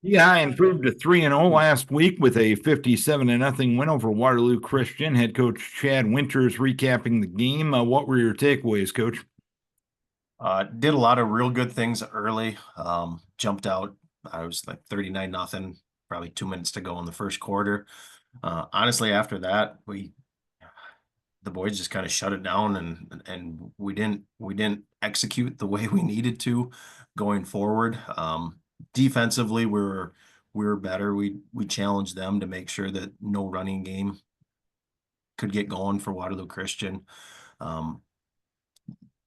Yeah, I improved to 3-0 last week with a 57-0 win over Waterloo Christian. Head coach Chad Winters recapping the game. What were your takeaways, coach? Did a lot of real good things early. Jumped out. I was like 39-0, probably 2 minutes to go in the first quarter. Honestly, after that, the boys just kind of shut it down and we didn't execute the way we needed to going forward. Defensively, we were better. We challenged them to make sure that no running game could get going for Waterloo Christian. Um,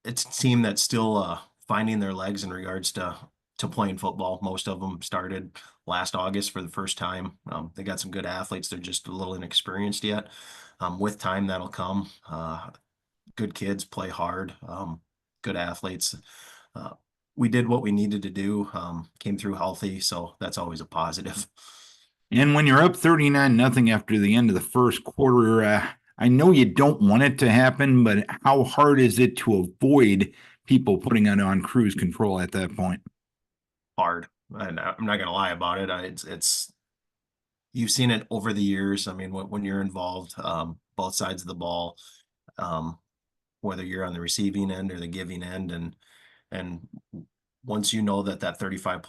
it's a team that's still finding their legs in regards to playing football. Most of them started last August for the first time. They got some good athletes. They're just a little inexperienced yet. With time, that'll come. Good kids play hard. Good athletes. Uh, we did what we needed to do. Came through healthy, so that's always a positive. And when you're up 39-0 after the end of the first quarter, I know you don't want it to happen, but how hard is it to avoid people putting it on cruise control at that point? Hard, and I'm not gonna lie about it. It's you've seen it over the years. I mean, when you're involved, both sides of the ball, um, whether you're on the receiving end or the giving end, and once you know that 35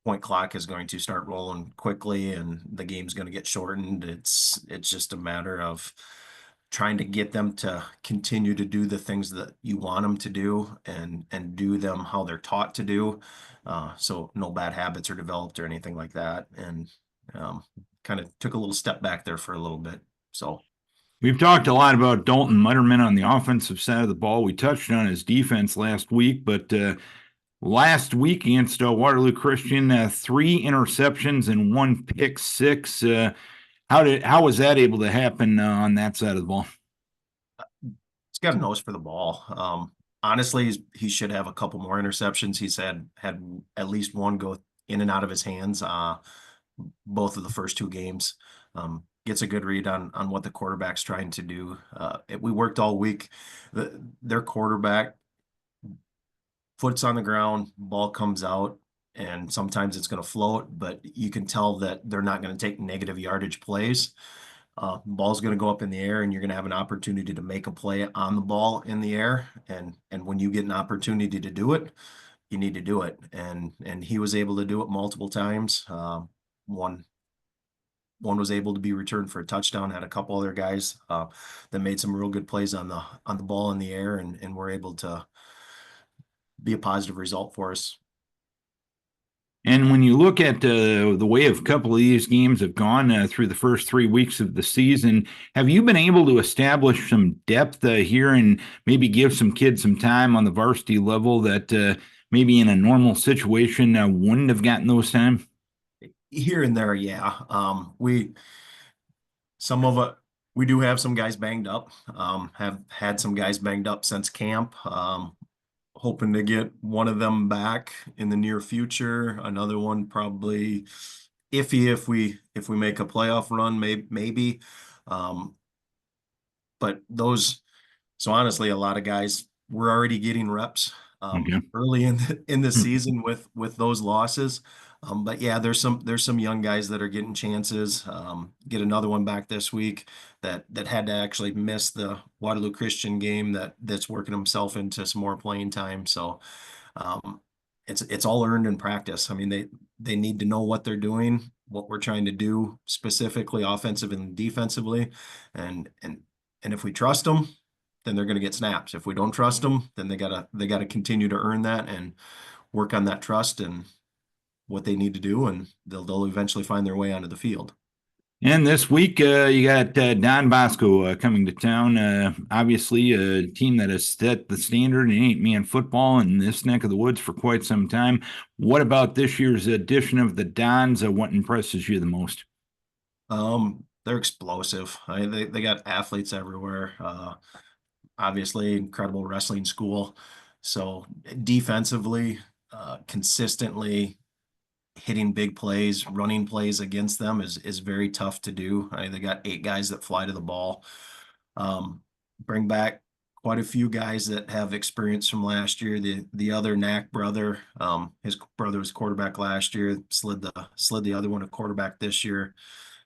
point clock is going to start rolling quickly and the game's going to get shortened, it's just a matter of trying to get them to continue to do the things that you want them to do and do them how they're taught to do. So no bad habits are developed or anything like that. And um, kind of took a little step back there for a little bit. So We've talked a lot about Dalton Mutterman on the offensive side of the ball. We touched on his defense last week, but last week against Waterloo Christian, three interceptions and one pick six. How was that able to happen on that side of the ball? he's got a nose for the ball. Honestly, he should have a couple more interceptions. He's had at least one go in and out of his hands. Both of the first two games. Gets a good read on what the quarterback's trying to do. We worked all week. Their quarterback foot's on the ground, ball comes out, and sometimes it's going to float, but you can tell that they're not going to take negative yardage plays. Ball's going to go up in the air, and you're going to have an opportunity to make a play on the ball in the air. And when you get an opportunity to do it, you need to do it. And he was able to do it multiple times. One one was able to be returned for a touchdown. Had a couple other guys that made some real good plays on the ball in the air, and were able to be a positive result for us. And when you look at the way a couple of these games have gone through the first 3 weeks of the season, have you been able to establish some depth here and maybe give some kids some time on the varsity level that maybe in a normal situation wouldn't have gotten those time? Here and there, yeah. We some of it we do have some guys banged up. Have had some guys banged up since camp. Hoping to get one of them back in the near future. Another one probably iffy if we make a playoff run, maybe. Um, but those, so honestly, a lot of guys were already getting reps Okay. early in the season with those losses. But yeah, there's some young guys that are getting chances. Get another one back this week that had to actually miss the Waterloo Christian game that's working himself into some more playing time. So um, it's all earned in practice. I mean, they need to know what they're doing, what we're trying to do specifically, offensive and defensively, and and if we trust them, then they're going to get snaps. If we don't trust them, then they gotta continue to earn that and work on that trust and what they need to do, and they'll eventually find their way onto the field. And this week, you got Don Bosco coming to town. Obviously, a team that has set the standard in eight-man football in this neck of the woods for quite some time. What about this year's edition of the Dons? What impresses you the most? They're explosive. They got athletes everywhere. Obviously, incredible wrestling school. So defensively, consistently hitting big plays, running plays against them is very tough to do. They got eight guys that fly to the ball. Bring back quite a few guys that have experience from last year. The other Knack brother, his brother was quarterback last year, slid the other one a quarterback this year.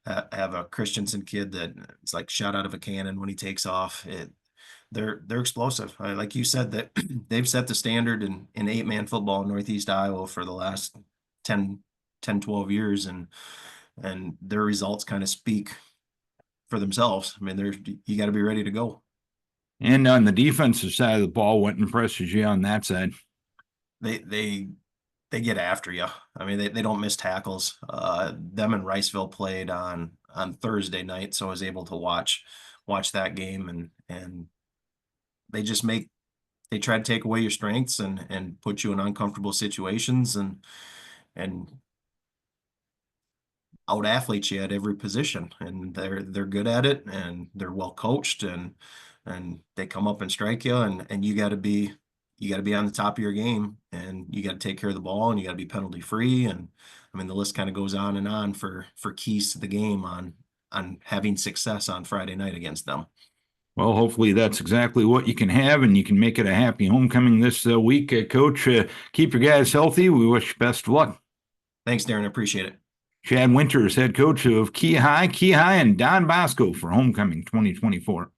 Have a Christensen kid that it's like shot out of a cannon when he takes off. They're explosive. Like you said, that they've set the standard in 8-man football in Northeast Iowa for the last 12 years, and their results kind of speak for themselves. I mean, you got to be ready to go. And on the defensive side of the ball, what impresses you on that side? They get after you. I mean, they don't miss tackles. Them and Riceville played on Thursday night, so I was able to watch that game, and they try to take away your strengths and put you in uncomfortable situations and out athlete you at every position, and they're good at it, and they're well coached, and they come up and strike you, and you got to be on the top of your game, and you got to take care of the ball, and you got to be penalty free, and I mean the list kind of goes on and on for keys to the game on having success on Friday night against them. Well, hopefully that's exactly what you can have, and you can make it a happy homecoming this week. Coach, keep your guys healthy. We wish you best of luck. Thanks, Darren. I appreciate it. Chad Winters, head coach of Key High, and Don Bosco for homecoming 2024.